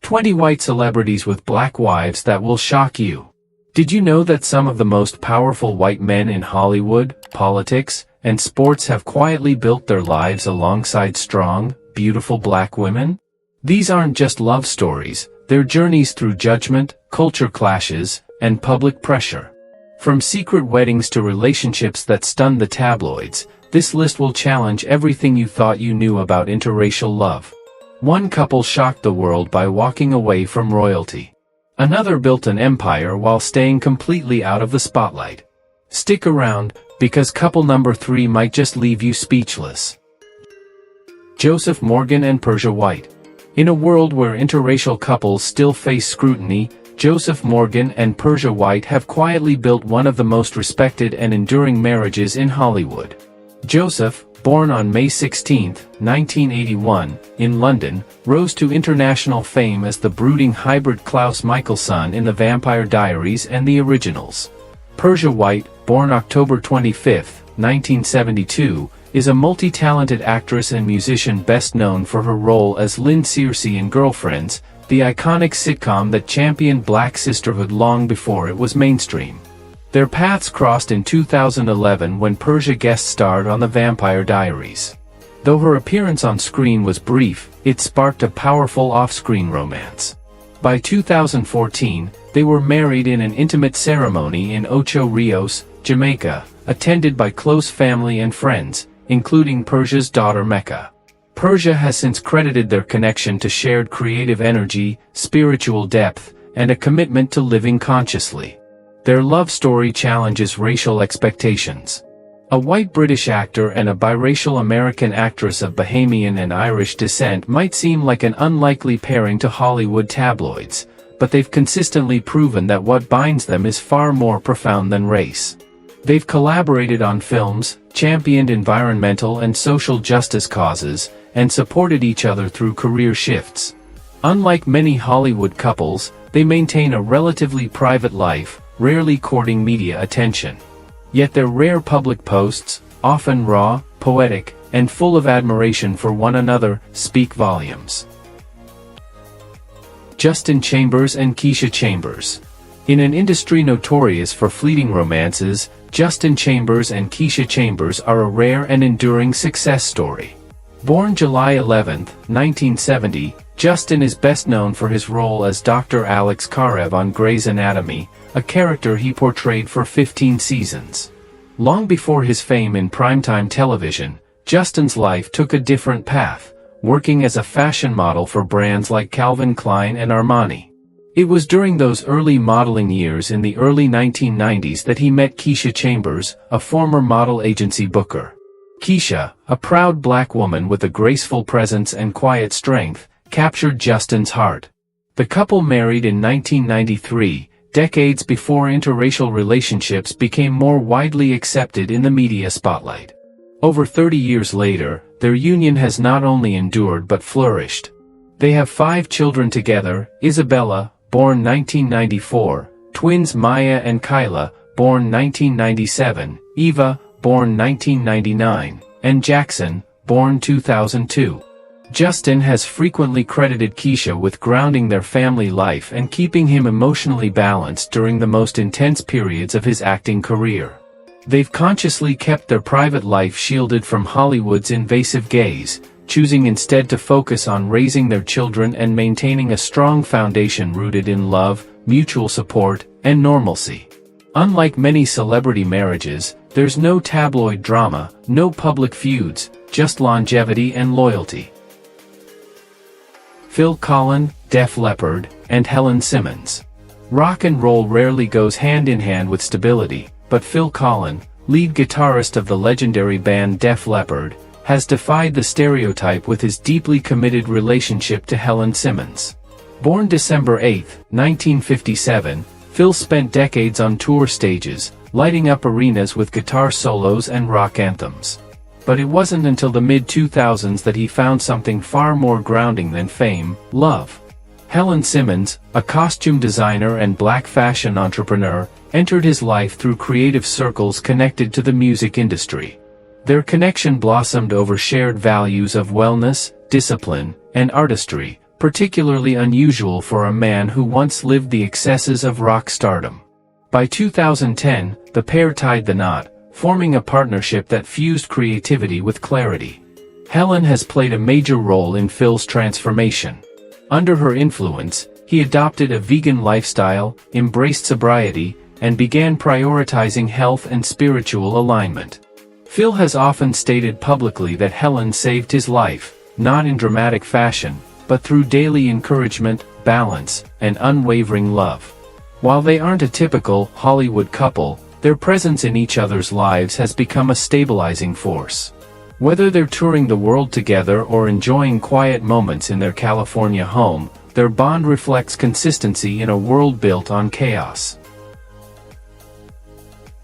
20 white celebrities with black wives that will shock you. Did you know that some of the most powerful white men in Hollywood, politics, and sports have quietly built their lives alongside strong, beautiful black women? These aren't just love stories, they're journeys through judgment, culture clashes, and public pressure. From secret weddings to relationships that stun the tabloids, this list will challenge everything you thought you knew about interracial love. One couple shocked the world by walking away from royalty. Another built an empire while staying completely out of the spotlight. Stick around, because couple number 3 might just leave you speechless. Joseph Morgan and Persia White. In a world where interracial couples still face scrutiny, Joseph Morgan and Persia White have quietly built one of the most respected and enduring marriages in Hollywood. Joseph, born on May 16, 1981, in London, rose to international fame as the brooding hybrid Klaus Michelson in The Vampire Diaries and The Originals. Persia White, born October 25, 1972, is a multi-talented actress and musician best known for her role as Lynn Searcy in Girlfriends, the iconic sitcom that championed black sisterhood long before it was mainstream. Their paths crossed in 2011 when Persia guest-starred on The Vampire Diaries. Though her appearance on screen was brief, it sparked a powerful off-screen romance. By 2014, they were married in an intimate ceremony in Ocho Rios, Jamaica, attended by close family and friends, including Persia's daughter Mecca. Persia has since credited their connection to shared creative energy, spiritual depth, and a commitment to living consciously. Their love story challenges racial expectations. A white British actor and a biracial American actress of Bahamian and Irish descent might seem like an unlikely pairing to Hollywood tabloids, but they've consistently proven that what binds them is far more profound than race. They've collaborated on films, championed environmental and social justice causes, and supported each other through career shifts. Unlike many Hollywood couples, they maintain a relatively private life, rarely courting media attention. Yet their rare public posts, often raw, poetic, and full of admiration for one another, speak volumes. Justin Chambers and Keisha Chambers. In an industry notorious for fleeting romances, Justin Chambers and Keisha Chambers are a rare and enduring success story. Born July 11, 1970, Justin is best known for his role as Dr. Alex Karev on Grey's Anatomy, a character he portrayed for 15 seasons. Long before his fame in primetime television, Justin's life took a different path, working as a fashion model for brands like Calvin Klein and Armani. It was during those early modeling years in the early 1990s that he met Keisha Chambers, a former model agency booker. Keisha, a proud black woman with a graceful presence and quiet strength, captured Justin's heart. The couple married in 1993, decades before interracial relationships became more widely accepted in the media spotlight. Over 30 years later, their union has not only endured but flourished. They have 5 children together: Isabella, born 1994, twins Maya and Kyla, born 1997, Eva, born 1999, and Jackson, born 2002. Justin has frequently credited Keisha with grounding their family life and keeping him emotionally balanced during the most intense periods of his acting career. They've consciously kept their private life shielded from Hollywood's invasive gaze, choosing instead to focus on raising their children and maintaining a strong foundation rooted in love, mutual support, and normalcy. Unlike many celebrity marriages, there's no tabloid drama, no public feuds, just longevity and loyalty. Phil Collen, Def Leppard, and Helen Simmons. Rock and roll rarely goes hand in hand with stability, but Phil Collen, lead guitarist of the legendary band Def Leppard, has defied the stereotype with his deeply committed relationship to Helen Simmons. Born December 8, 1957, Phil spent decades on tour stages, lighting up arenas with guitar solos and rock anthems. But it wasn't until the mid-2000s that he found something far more grounding than fame: love. Helen Simmons, a costume designer and black fashion entrepreneur, entered his life through creative circles connected to the music industry. Their connection blossomed over shared values of wellness, discipline, and artistry, particularly unusual for a man who once lived the excesses of rock stardom. By 2010, the pair tied the knot, forming a partnership that fused creativity with clarity. Helen has played a major role in Phil's transformation. Under her influence, he adopted a vegan lifestyle, embraced sobriety, and began prioritizing health and spiritual alignment. Phil has often stated publicly that Helen saved his life, not in dramatic fashion, but through daily encouragement, balance, and unwavering love. While they aren't a typical Hollywood couple, their presence in each other's lives has become a stabilizing force. Whether they're touring the world together or enjoying quiet moments in their California home, their bond reflects consistency in a world built on chaos.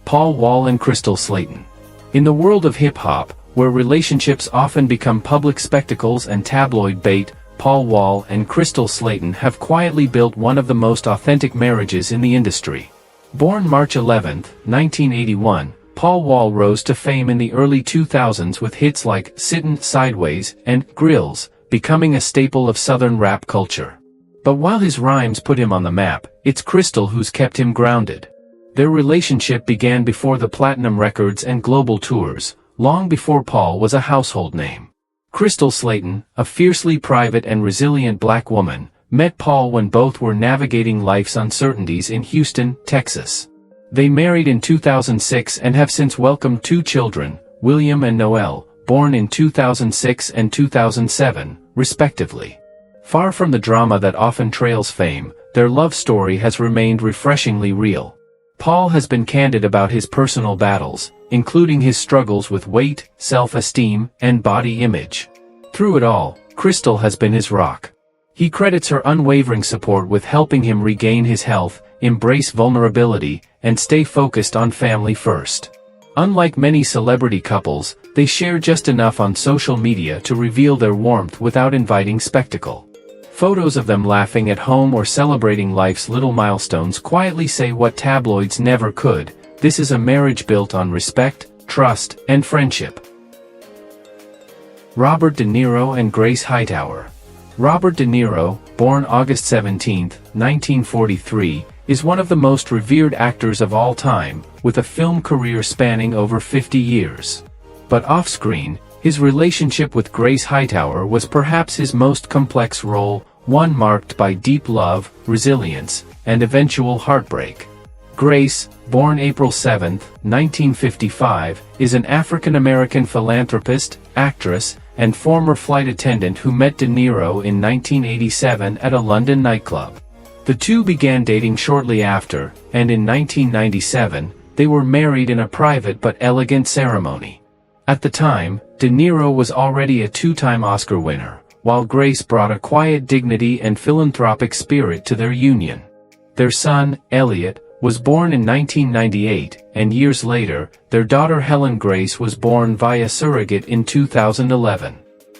Paul Wall and Crystal Slayton. In the world of hip-hop, where relationships often become public spectacles and tabloid bait, Paul Wall and Crystal Slayton have quietly built one of the most authentic marriages in the industry. Born March 11, 1981, Paul Wall rose to fame in the early 2000s with hits like Sittin' Sideways and Grills, becoming a staple of Southern rap culture. But while his rhymes put him on the map, it's Crystal who's kept him grounded. Their relationship began before the platinum records and global tours, long before Paul was a household name. Crystal Slayton, a fiercely private and resilient black woman, met Paul when both were navigating life's uncertainties in Houston, Texas. They married in 2006 and have since welcomed 2 children, William and Noel, born in 2006 and 2007, respectively. Far from the drama that often trails fame, their love story has remained refreshingly real. Paul has been candid about his personal battles, including his struggles with weight, self-esteem, and body image. Through it all, Crystal has been his rock. He credits her unwavering support with helping him regain his health, embrace vulnerability, and stay focused on family first. Unlike many celebrity couples, they share just enough on social media to reveal their warmth without inviting spectacle. Photos of them laughing at home or celebrating life's little milestones quietly say what tabloids never could: this is a marriage built on respect, trust, and friendship. Robert De Niro and Grace Hightower. Robert De Niro, born August 17, 1943, is one of the most revered actors of all time, with a film career spanning over 50 years. But off-screen, his relationship with Grace Hightower was perhaps his most complex role, one marked by deep love, resilience, and eventual heartbreak. Grace, born April 7, 1955, is an African-American philanthropist, actress, and former flight attendant who met De Niro in 1987 at a London nightclub. The two began dating shortly after, and in 1997, they were married in a private but elegant ceremony. At the time, De Niro was already a 2-time Oscar winner, while Grace brought a quiet dignity and philanthropic spirit to their union. Their son, Elliot, was born in 1998, and years later, their daughter Helen Grace was born via surrogate in 2011.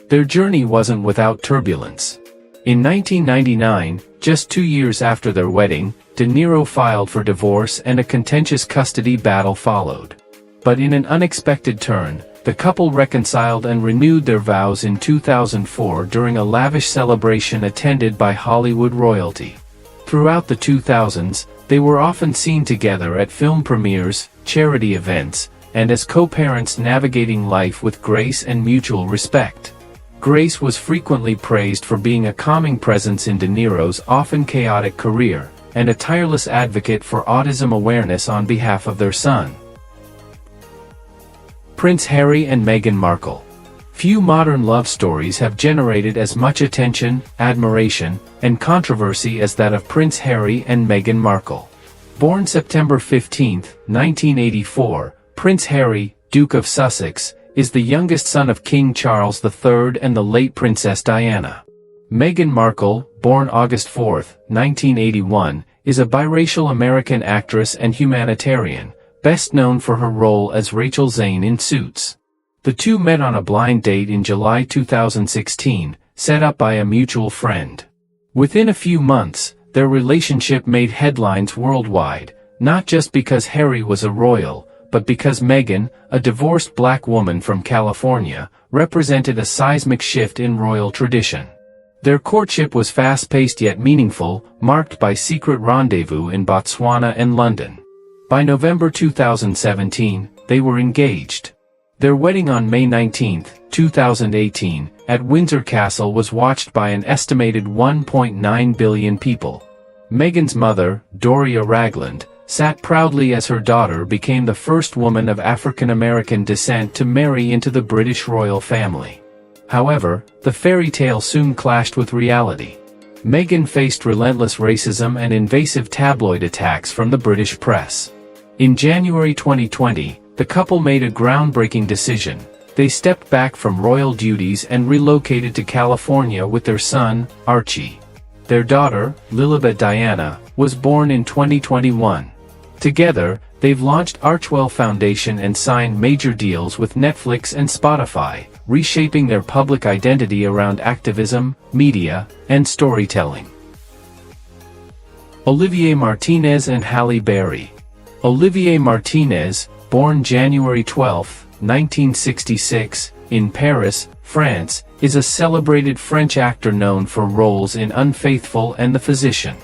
Their journey wasn't without turbulence. In 1999, just 2 years after their wedding, De Niro filed for divorce and a contentious custody battle followed. But in an unexpected turn, the couple reconciled and renewed their vows in 2004 during a lavish celebration attended by Hollywood royalty. Throughout the 2000s, they were often seen together at film premieres, charity events, and as co-parents navigating life with grace and mutual respect. Grace was frequently praised for being a calming presence in De Niro's often chaotic career, and a tireless advocate for autism awareness on behalf of their son. Prince Harry and Meghan Markle. Few modern love stories have generated as much attention, admiration, and controversy as that of Prince Harry and Meghan Markle. Born September 15, 1984, Prince Harry, Duke of Sussex, is the youngest son of King Charles III and the late Princess Diana. Meghan Markle, born August 4, 1981, is a biracial American actress and humanitarian, best known for her role as Rachel Zane in Suits. The two met on a blind date in July 2016, set up by a mutual friend. Within a few months, their relationship made headlines worldwide, not just because Harry was a royal, but because Meghan, a divorced black woman from California, represented a seismic shift in royal tradition. Their courtship was fast-paced yet meaningful, marked by secret rendezvous in Botswana and London. By November 2017, they were engaged. Their wedding on May 19, 2018, at Windsor Castle was watched by an estimated 1.9 billion people. Meghan's mother, Doria Ragland, sat proudly as her daughter became the first woman of African-American descent to marry into the British royal family. However, the fairy tale soon clashed with reality. Meghan faced relentless racism and invasive tabloid attacks from the British press. In January 2020, the couple made a groundbreaking decision. They stepped back from royal duties and relocated to California with their son, Archie. Their daughter, Lilibet Diana, was born in 2021. Together, they've launched Archewell Foundation and signed major deals with Netflix and Spotify, reshaping their public identity around activism, media, and storytelling. Olivier Martinez and Halle Berry. Olivier Martinez, born January 12, 1966, in Paris, France, is a celebrated French actor known for roles in Unfaithful and The Physician.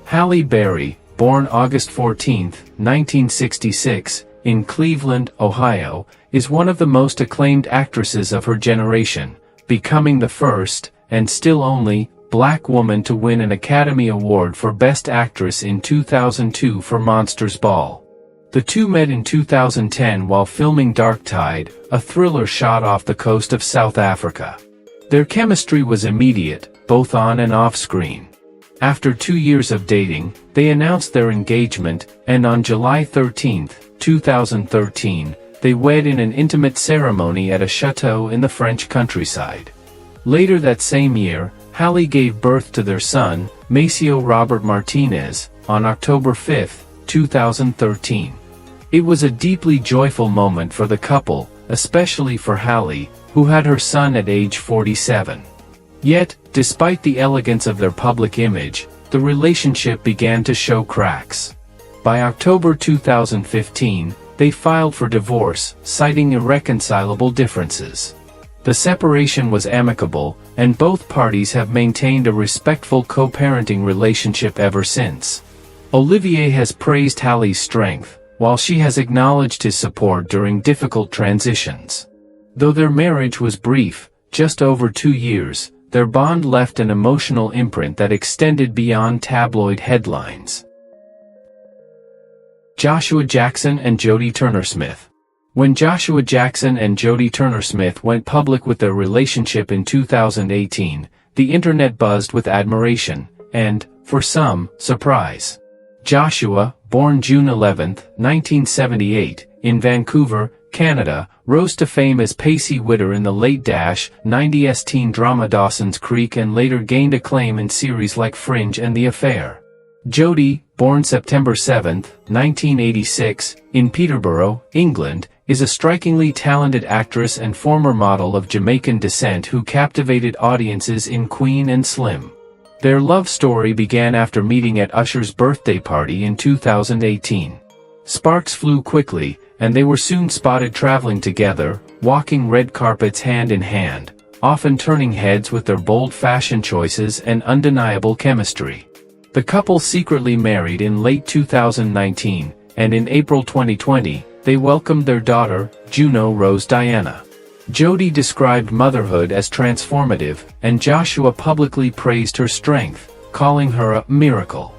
Halle Berry, born August 14, 1966, in Cleveland, Ohio, is one of the most acclaimed actresses of her generation, becoming the first, and still only, black woman to win an Academy Award for Best Actress in 2002 for Monsters Ball. The two met in 2010 while filming Dark Tide, a thriller shot off the coast of South Africa. Their chemistry was immediate, both on and off screen. After 2 years of dating, they announced their engagement, and on July 13, 2013, they wed in an intimate ceremony at a chateau in the French countryside. Later that same year, Halle gave birth to their son, Maceo Robert Martinez, on October 5, 2013. It was a deeply joyful moment for the couple, especially for Halle, who had her son at age 47. Yet, despite the elegance of their public image, the relationship began to show cracks. By October 2015, they filed for divorce, citing irreconcilable differences. The separation was amicable, and both parties have maintained a respectful co-parenting relationship ever since. Olivier has praised Halle's strength, while she has acknowledged his support during difficult transitions. Though their marriage was brief, just over 2 years, their bond left an emotional imprint that extended beyond tabloid headlines. Joshua Jackson and Jodie Turner-Smith. When Joshua Jackson and Jodie Turner-Smith went public with their relationship in 2018, the internet buzzed with admiration, and, for some, surprise. Joshua, born June 11, 1978, in Vancouver, Canada, rose to fame as Pacey Witter in the late 90s teen drama Dawson's Creek and later gained acclaim in series like Fringe and The Affair. Jodie, born September 7, 1986, in Peterborough, England, is a strikingly talented actress and former model of Jamaican descent who captivated audiences in Queen and Slim. Their love story began after meeting at Usher's birthday party in 2018. Sparks flew quickly, and they were soon spotted traveling together, walking red carpets hand in hand, often turning heads with their bold fashion choices and undeniable chemistry. The couple secretly married in late 2019, and in April 2020, they welcomed their daughter, Juno Rose Diana. Jodie described motherhood as transformative, and Joshua publicly praised her strength, calling her a miracle.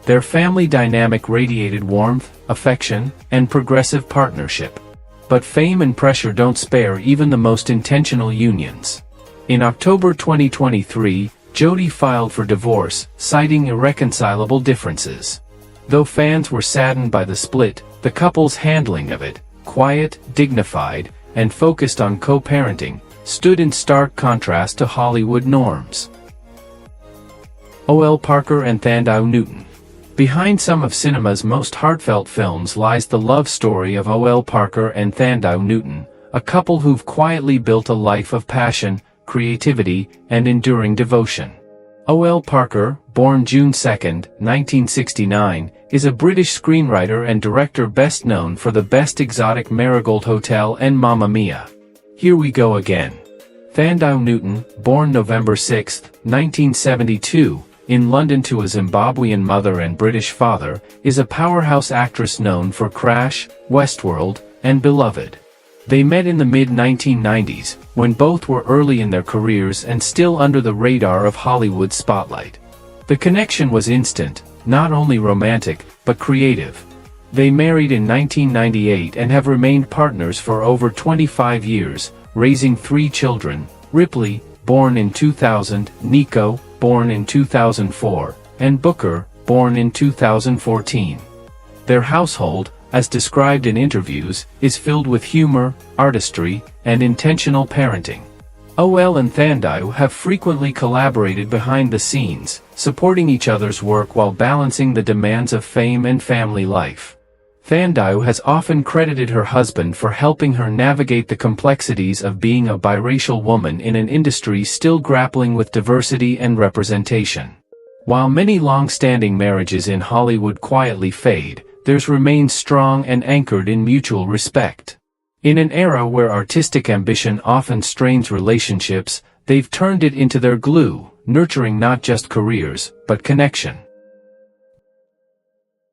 Their family dynamic radiated warmth, affection, and progressive partnership. But fame and pressure don't spare even the most intentional unions. In October 2023, Jodie filed for divorce, citing irreconcilable differences. Though fans were saddened by the split, the couple's handling of it, quiet, dignified, and focused on co-parenting, stood in stark contrast to Hollywood norms. O.L. Parker and Thandau Newton. Behind some of cinema's most heartfelt films lies the love story of O.L. Parker and Thandau Newton, a couple who've quietly built a life of passion, creativity, and enduring devotion. O.L. Parker, born June 2, 1969, is a British screenwriter and director best known for The Best Exotic Marigold Hotel and Mamma Mia. Here We Go Again. Thandai Newton, born November 6, 1972, in London to a Zimbabwean mother and British father, is a powerhouse actress known for Crash, Westworld, and Beloved. They met in the mid-1990s, when both were early in their careers and still under the radar of Hollywood's spotlight. The connection was instant, not only romantic, but creative. They married in 1998 and have remained partners for over 25 years, raising 3 children: Ripley, born in 2000, Nico, born in 2004, and Booker, born in 2014. Their household, as described in interviews, is filled with humor, artistry, and intentional parenting. OL and Thandai have frequently collaborated behind the scenes, supporting each other's work while balancing the demands of fame and family life. Thandai has often credited her husband for helping her navigate the complexities of being a biracial woman in an industry still grappling with diversity and representation. While many long-standing marriages in Hollywood quietly fade, theirs remains strong and anchored in mutual respect. In an era where artistic ambition often strains relationships, they've turned it into their glue, nurturing not just careers, but connection.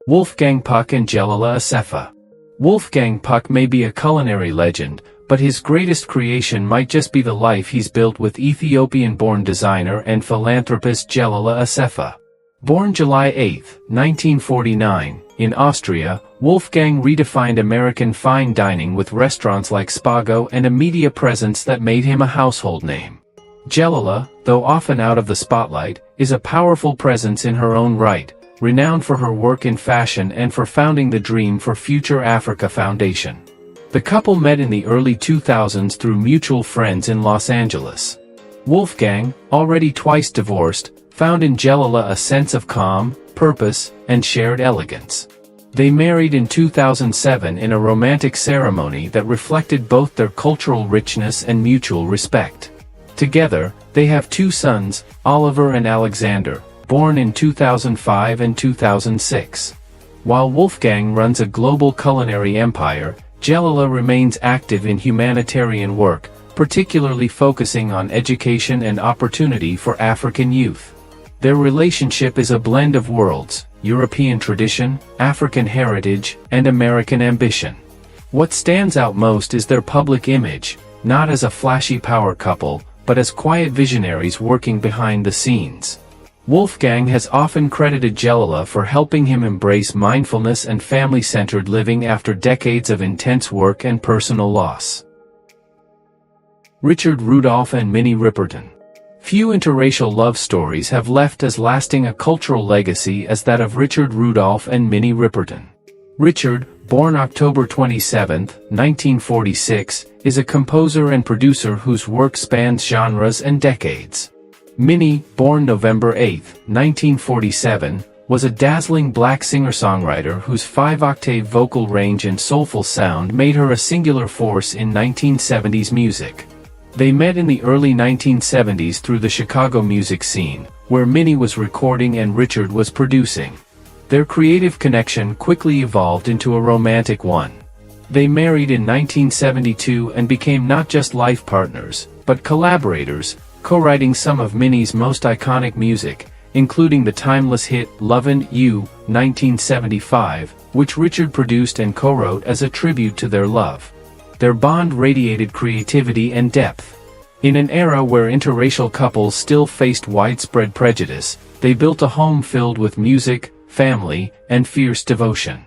Wolfgang Puck and Jelala Asefa. Wolfgang Puck may be a culinary legend, but his greatest creation might just be the life he's built with Ethiopian-born designer and philanthropist Jelala Asefa. Born July 8, 1949, in Austria, Wolfgang redefined American fine dining with restaurants like Spago and a media presence that made him a household name. Jelala, though often out of the spotlight, is a powerful presence in her own right, renowned for her work in fashion and for founding the Dream for Future Africa Foundation. The couple met in the early 2000s through mutual friends in Los Angeles. Wolfgang, already twice divorced, found in Jelala a sense of calm, purpose, and shared elegance. They married in 2007 in a romantic ceremony that reflected both their cultural richness and mutual respect. Together, they have 2 sons, Oliver and Alexander, born in 2005 and 2006. While Wolfgang runs a global culinary empire, Jelala remains active in humanitarian work, particularly focusing on education and opportunity for African youth. Their relationship is a blend of worlds: European tradition, African heritage, and American ambition. What stands out most is their public image, not as a flashy power couple, but as quiet visionaries working behind the scenes. Wolfgang has often credited Jelala for helping him embrace mindfulness and family-centered living after decades of intense work and personal loss. Richard Rudolph and Minnie Riperton. Few interracial love stories have left as lasting a cultural legacy as that of Richard Rudolph and Minnie Riperton. Richard, born October 27, 1946, is a composer and producer whose work spans genres and decades. Minnie, born November 8, 1947, was a dazzling black singer-songwriter whose 5-octave vocal range and soulful sound made her a singular force in 1970s music. They met in the early 1970s through the Chicago music scene, where Minnie was recording and Richard was producing. Their creative connection quickly evolved into a romantic one. They married in 1972 and became not just life partners, but collaborators, co-writing some of Minnie's most iconic music, including the timeless hit Lovin' You, 1975, which Richard produced and co-wrote as a tribute to their love. Their bond radiated creativity and depth. In an era where interracial couples still faced widespread prejudice, they built a home filled with music, family, and fierce devotion.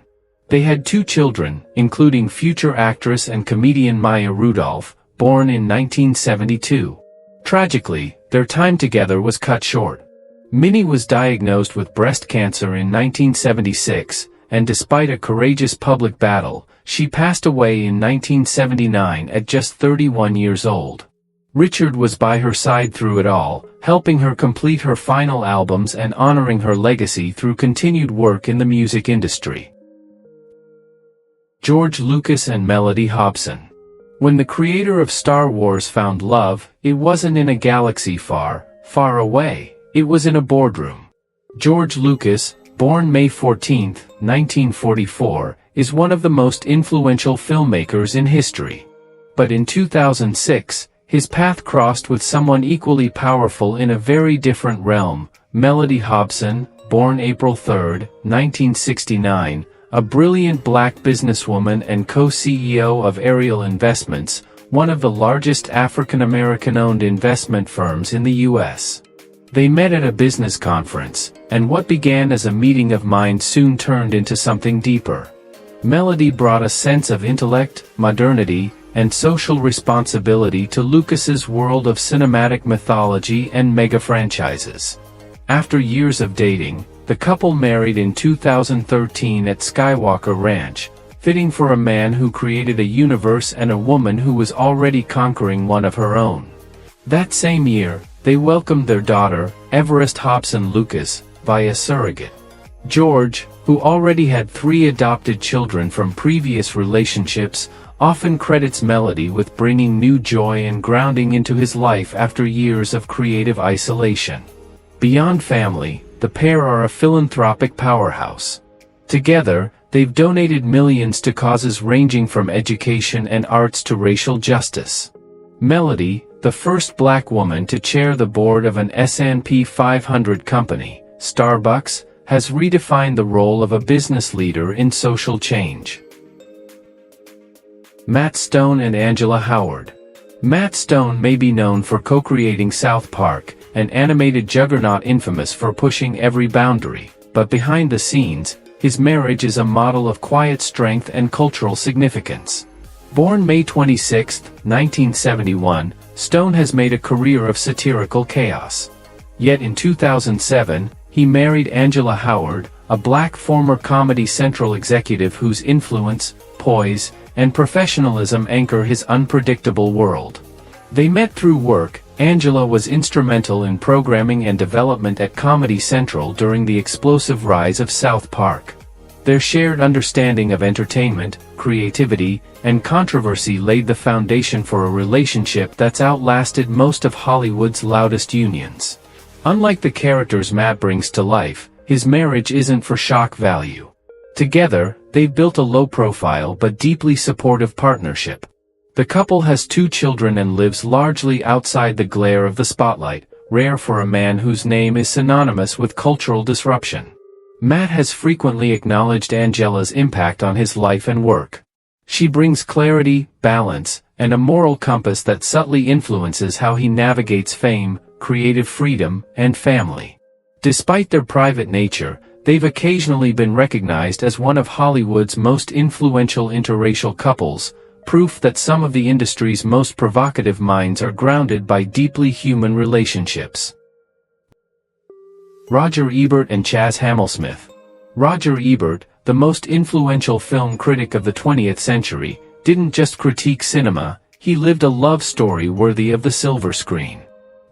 They had 2 children, including future actress and comedian Maya Rudolph, born in 1972. Tragically, their time together was cut short. Minnie was diagnosed with breast cancer in 1976, and despite a courageous public battle, she passed away in 1979 at just 31 years old. Richard was by her side through it all, helping her complete her final albums and honoring her legacy through continued work in the music industry. George Lucas and Melody Hobson. When the creator of Star Wars found love, it wasn't in a galaxy far, far away, it was in a boardroom. George Lucas, born May 14, 1944, is one of the most influential filmmakers in history. But in 2006, His path crossed with someone equally powerful in a very different realm, Melody Hobson, born April 3, 1969, a brilliant black businesswoman and co-CEO of Ariel Investments, one of the largest African-American-owned investment firms in the U.S. They met at a business conference, and what began as a meeting of minds soon turned into something deeper. Melody brought a sense of intellect, modernity, and social responsibility to Lucas's world of cinematic mythology and mega-franchises. After years of dating, the couple married in 2013 at Skywalker Ranch, fitting for a man who created a universe and a woman who was already conquering one of her own. That same year, they welcomed their daughter, Everest Hobson Lucas, via surrogate. George, who already had 3 adopted children from previous relationships, often credits Melody with bringing new joy and grounding into his life after years of creative isolation. Beyond family, the pair are a philanthropic powerhouse. Together, they've donated millions to causes ranging from education and arts to racial justice. Melody, the first black woman to chair the board of an S&P 500 company, Starbucks, has redefined the role of a business leader in social change. Matt Stone and Angela Howard. Matt Stone may be known for co-creating South Park, an animated juggernaut infamous for pushing every boundary, but behind the scenes, his marriage is a model of quiet strength and cultural significance. Born May 26, 1971, Stone has made a career of satirical chaos. Yet in 2007, he married Angela Howard, a black former Comedy Central executive whose influence, poise, and professionalism anchor his unpredictable world. They met through work. Angela was instrumental in programming and development at Comedy Central during the explosive rise of South Park. Their shared understanding of entertainment, creativity, and controversy laid the foundation for a relationship that's outlasted most of Hollywood's loudest unions. Unlike the characters Matt brings to life, his marriage isn't for shock value. Together, they've built a low-profile but deeply supportive partnership. The couple has 2 children and lives largely outside the glare of the spotlight, rare for a man whose name is synonymous with cultural disruption. Matt has frequently acknowledged Angela's impact on his life and work. She brings clarity, balance, and a moral compass that subtly influences how he navigates fame, creative freedom, and family. Despite their private nature, they've occasionally been recognized as one of Hollywood's most influential interracial couples, proof that some of the industry's most provocative minds are grounded by deeply human relationships. Roger Ebert and Chaz Hammersmith. Roger Ebert, the most influential film critic of the 20th century, didn't just critique cinema, he lived a love story worthy of the silver screen.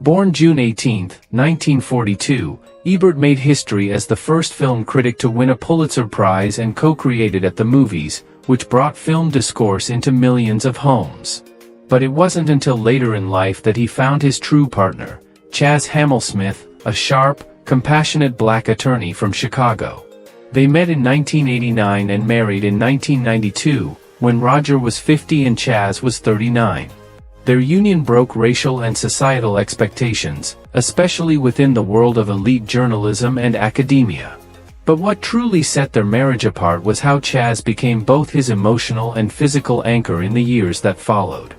Born June 18, 1942, Ebert made history as the first film critic to win a Pulitzer Prize and co-created At the Movies, which brought film discourse into millions of homes. But it wasn't until later in life that he found his true partner, Chaz Hammersmith, a sharp, compassionate black attorney from Chicago. They met in 1989 and married in 1992, when Roger was 50 and Chaz was 39. Their union broke racial and societal expectations, especially within the world of elite journalism and academia. But what truly set their marriage apart was how Chaz became both his emotional and physical anchor in the years that followed.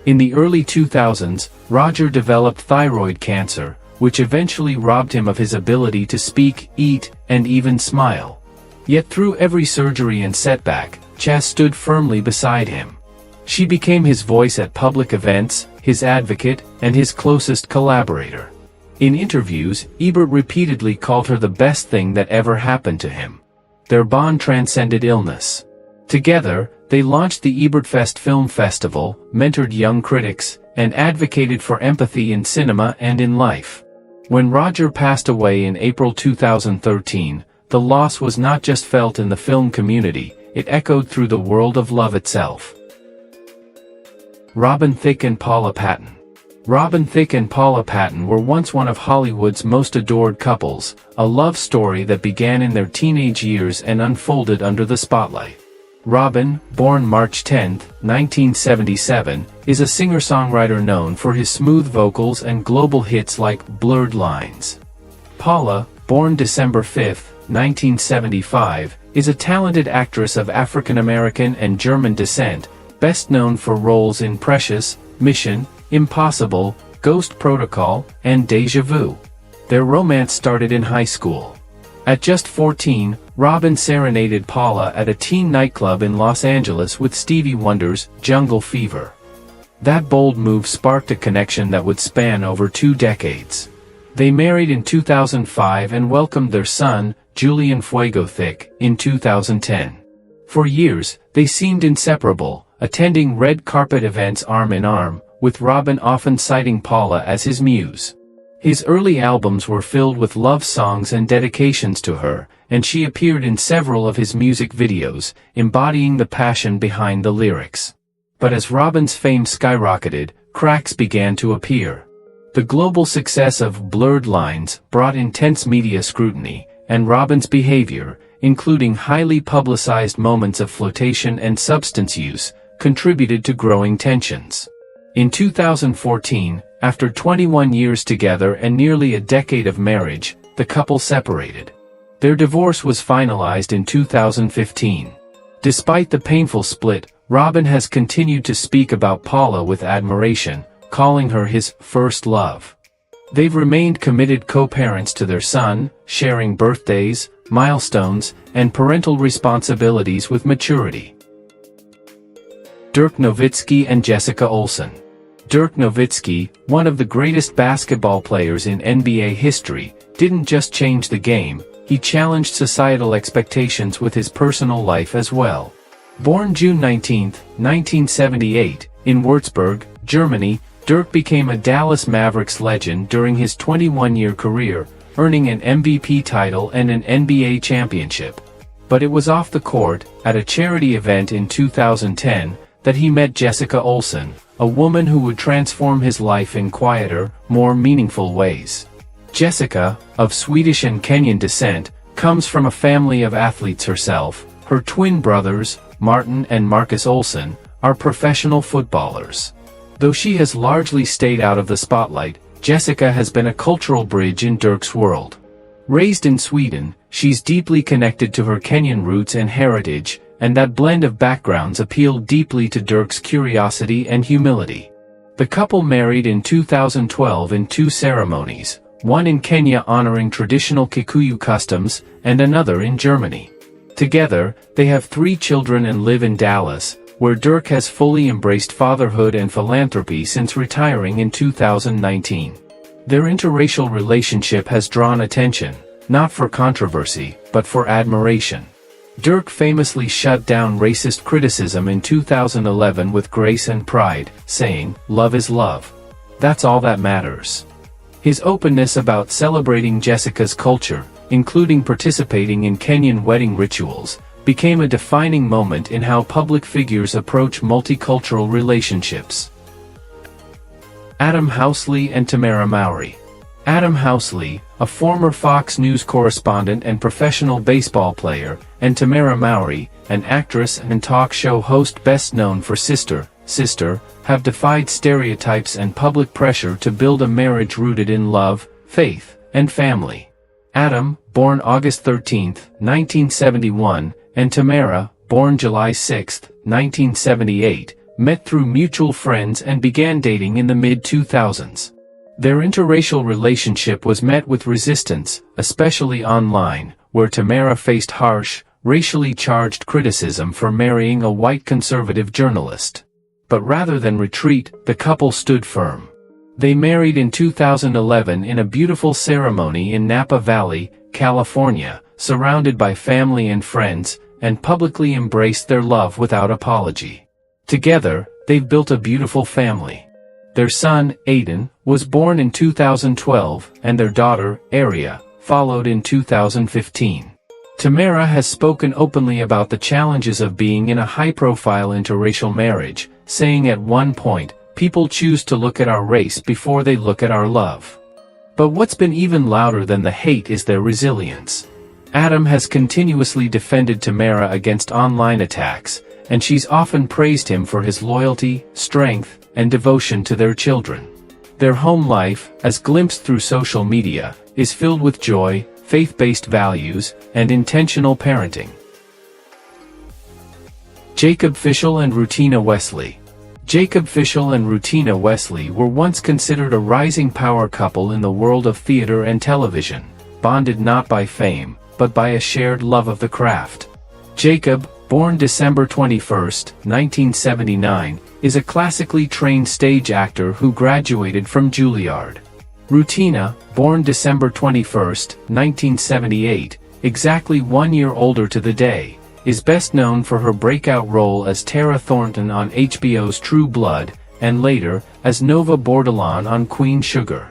In the early 2000s, Roger developed thyroid cancer, which eventually robbed him of his ability to speak, eat, and even smile. Yet through every surgery and setback, Chaz stood firmly beside him. She became his voice at public events, his advocate, and his closest collaborator. In interviews, Ebert repeatedly called her the best thing that ever happened to him. Their bond transcended illness. Together, they launched the Ebertfest Film Festival, mentored young critics, and advocated for empathy in cinema and in life. When Roger passed away in April 2013, the loss was not just felt in the film community, it echoed through the world of love itself. Robin Thicke and Paula Patton. Robin Thicke and Paula Patton were once one of Hollywood's most adored couples, a love story that began in their teenage years and unfolded under the spotlight. Robin, born March 10, 1977, is a singer-songwriter known for his smooth vocals and global hits like Blurred Lines. Paula, born December 5, 1975, is a talented actress of African American and German descent, best known for roles in Precious, Mission, Impossible, Ghost Protocol, and Deja Vu. Their romance started in high school. At just 14, Robin serenaded Paula at a teen nightclub in Los Angeles with Stevie Wonder's Jungle Fever. That bold move sparked a connection that would span over 2 decades. They married in 2005 and welcomed their son, Julian Fuego Thick, in 2010. For years, they seemed inseparable, attending red carpet events arm in arm, with Robin often citing Paula as his muse. His early albums were filled with love songs and dedications to her, and she appeared in several of his music videos, embodying the passion behind the lyrics. But as Robin's fame skyrocketed, cracks began to appear. The global success of Blurred Lines brought intense media scrutiny, and Robin's behavior, including highly publicized moments of flirtation and substance use, contributed to growing tensions. In 2014, after 21 years together and nearly a decade of marriage, the couple separated. Their divorce was finalized in 2015. Despite the painful split, Robin has continued to speak about Paula with admiration, calling her his first love. They've remained committed co-parents to their son, sharing birthdays, milestones, and parental responsibilities with maturity. Dirk Nowitzki and Jessica Olsen. Dirk Nowitzki, one of the greatest basketball players in NBA history, didn't just change the game, he challenged societal expectations with his personal life as well. Born June 19, 1978, in Würzburg, Germany, Dirk became a Dallas Mavericks legend during his 21-year career, earning an MVP title and an NBA championship. But it was off the court, at a charity event in 2010, that he met Jessica Olsen, a woman who would transform his life in quieter, more meaningful ways. Jessica, of Swedish and Kenyan descent, comes from a family of athletes herself. Her twin brothers, Martin and Marcus Olsen, are professional footballers. Though she has largely stayed out of the spotlight, Jessica has been a cultural bridge in Dirk's world. Raised in Sweden, she's deeply connected to her Kenyan roots and heritage, and that blend of backgrounds appealed deeply to Dirk's curiosity and humility. The couple married in 2012 in 2 ceremonies, one in Kenya honoring traditional Kikuyu customs, and another in Germany. Together, they have 3 children and live in Dallas, where Dirk has fully embraced fatherhood and philanthropy since retiring in 2019. Their interracial relationship has drawn attention, not for controversy, but for admiration. Dirk famously shut down racist criticism in 2011 with grace and pride, saying, "Love is love. That's all that matters." His openness about celebrating Jessica's culture, including participating in Kenyan wedding rituals, became a defining moment in how public figures approach multicultural relationships. Adam Housley and Tamara Mowry. Adam Housley, a former Fox News correspondent and professional baseball player, and Tamara Mowry, an actress and talk show host best known for Sister, have defied stereotypes and public pressure to build a marriage rooted in love, faith, and family. Adam, born August 13, 1971, and Tamara, born July 6, 1978, met through mutual friends and began dating in the mid-2000s. Their interracial relationship was met with resistance, especially online, where Tamara faced harsh, racially charged criticism for marrying a white conservative journalist. But rather than retreat, the couple stood firm. They married in 2011 in a beautiful ceremony in Napa Valley, California, surrounded by family and friends, and publicly embraced their love without apology. Together, they've built a beautiful family. Their son, Aiden, was born in 2012, and their daughter, Aria, followed in 2015. Tamara has spoken openly about the challenges of being in a high-profile interracial marriage, saying at one point, "People choose to look at our race before they look at our love." But what's been even louder than the hate is their resilience. Adam has continuously defended Tamara against online attacks, and she's often praised him for his loyalty, strength, and devotion to their children. Their home life, as glimpsed through social media, is filled with joy, faith-based values, and intentional parenting. Jacob Fischel and Rutina Wesley. Jacob Fischel and Rutina Wesley were once considered a rising power couple in the world of theater and television, bonded not by fame, but by a shared love of the craft. Jacob, born December 21, 1979, is a classically trained stage actor who graduated from Juilliard. Rutina, born December 21, 1978, exactly 1 year older to the day, is best known for her breakout role as Tara Thornton on HBO's True Blood, and later, as Nova Bordelon on Queen Sugar.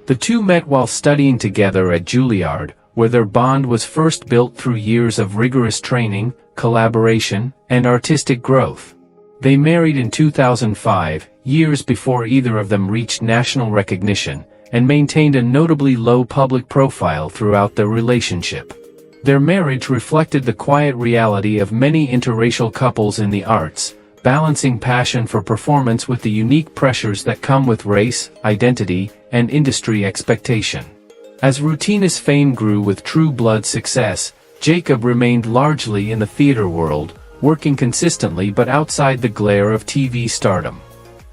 The two met while studying together at Juilliard, where their bond was first built through years of rigorous training, collaboration, and artistic growth. They married in 2005, years before either of them reached national recognition, and maintained a notably low public profile throughout their relationship. Their marriage reflected the quiet reality of many interracial couples in the arts, balancing passion for performance with the unique pressures that come with race, identity, and industry expectation. As Rutina's fame grew with True Blood's success, Jacob remained largely in the theater world, working consistently but outside the glare of TV stardom.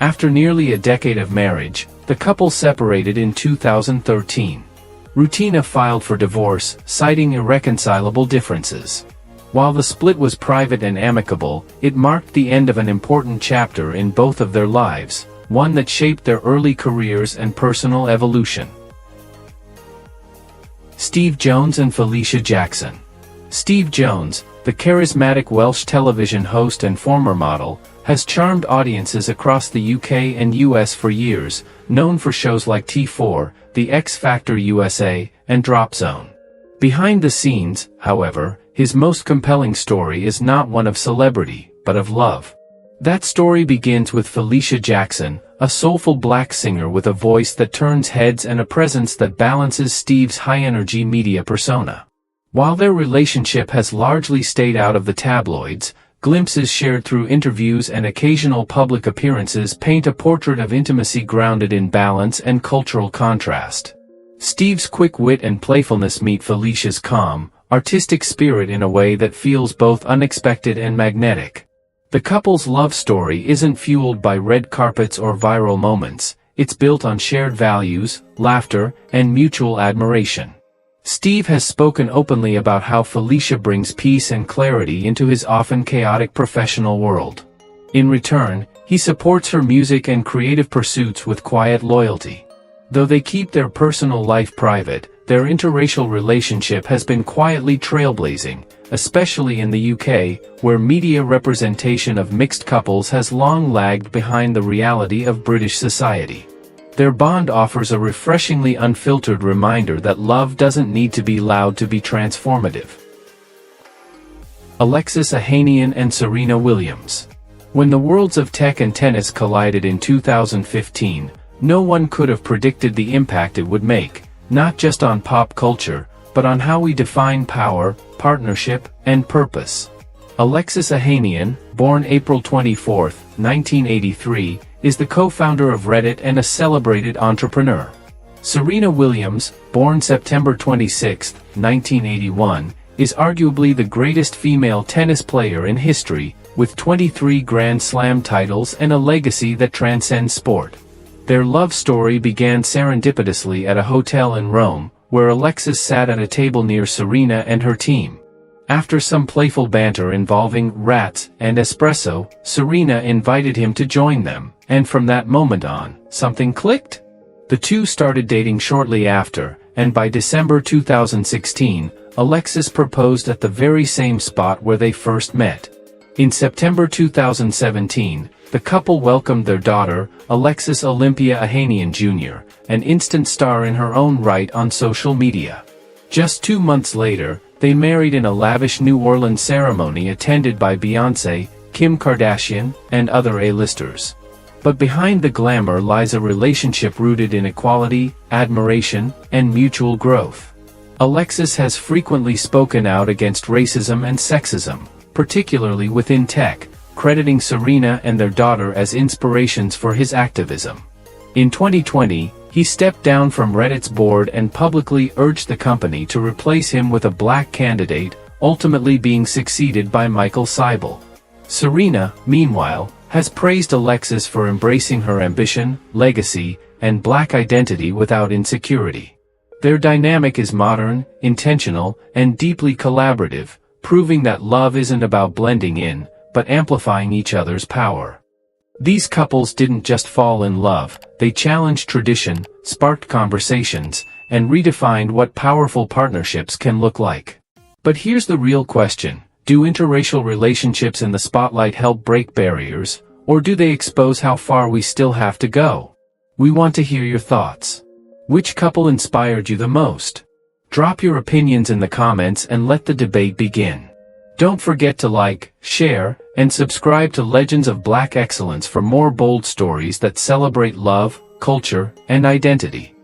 After nearly a decade of marriage, the couple separated in 2013. Rutina filed for divorce, citing irreconcilable differences. While the split was private and amicable, it marked the end of an important chapter in both of their lives, one that shaped their early careers and personal evolution. Steve Jones and Felicia Jackson. Steve Jones, the charismatic Welsh television host and former model, has charmed audiences across the UK and US for years, known for shows like T4, The X Factor USA, and Drop Zone. Behind the scenes, however, his most compelling story is not one of celebrity, but of love. That story begins with Felicia Jackson, a soulful black singer with a voice that turns heads and a presence that balances Steve's high-energy media persona. While their relationship has largely stayed out of the tabloids, glimpses shared through interviews and occasional public appearances paint a portrait of intimacy grounded in balance and cultural contrast. Steve's quick wit and playfulness meet Felicia's calm, artistic spirit in a way that feels both unexpected and magnetic. The couple's love story isn't fueled by red carpets or viral moments, it's built on shared values, laughter, and mutual admiration. Steve has spoken openly about how Felicia brings peace and clarity into his often chaotic professional world. In return, he supports her music and creative pursuits with quiet loyalty. Though they keep their personal life private, their interracial relationship has been quietly trailblazing, especially in the UK, where media representation of mixed couples has long lagged behind the reality of British society. Their bond offers a refreshingly unfiltered reminder that love doesn't need to be loud to be transformative. Alexis Ohanian and Serena Williams. When the worlds of tech and tennis collided in 2015, no one could have predicted the impact it would make, not just on pop culture, but on how we define power, partnership, and purpose. Alexis Ohanian, born April 24, 1983, is the co-founder of Reddit and a celebrated entrepreneur. Serena Williams, born September 26, 1981, is arguably the greatest female tennis player in history, with 23 Grand Slam titles and a legacy that transcends sport. Their love story began serendipitously at a hotel in Rome, where Alexis sat at a table near Serena and her team. After some playful banter involving rats and espresso, Serena invited him to join them, and from that moment on, something clicked. The two started dating shortly after, and by December 2016, Alexis proposed at the very same spot where they first met. In September 2017, the couple welcomed their daughter, Alexis Olympia Ohanian Jr., an instant star in her own right on social media. Just 2 months later, they married in a lavish New Orleans ceremony attended by Beyoncé, Kim Kardashian, and other A-listers. But behind the glamour lies a relationship rooted in equality, admiration, and mutual growth. Alexis has frequently spoken out against racism and sexism, particularly within tech, crediting Serena and their daughter as inspirations for his activism. In 2020, he stepped down from Reddit's board and publicly urged the company to replace him with a black candidate, ultimately being succeeded by Michael Seibel. Serena, meanwhile, has praised Alexis for embracing her ambition, legacy, and black identity without insecurity. Their dynamic is modern, intentional, and deeply collaborative, proving that love isn't about blending in, but amplifying each other's power. These couples didn't just fall in love, they challenged tradition, sparked conversations, and redefined what powerful partnerships can look like. But here's the real question: do interracial relationships in the spotlight help break barriers, or do they expose how far we still have to go? We want to hear your thoughts. Which couple inspired you the most? Drop your opinions in the comments and let the debate begin. Don't forget to like, share, and subscribe to Legends of Black Excellence for more bold stories that celebrate love, culture, and identity.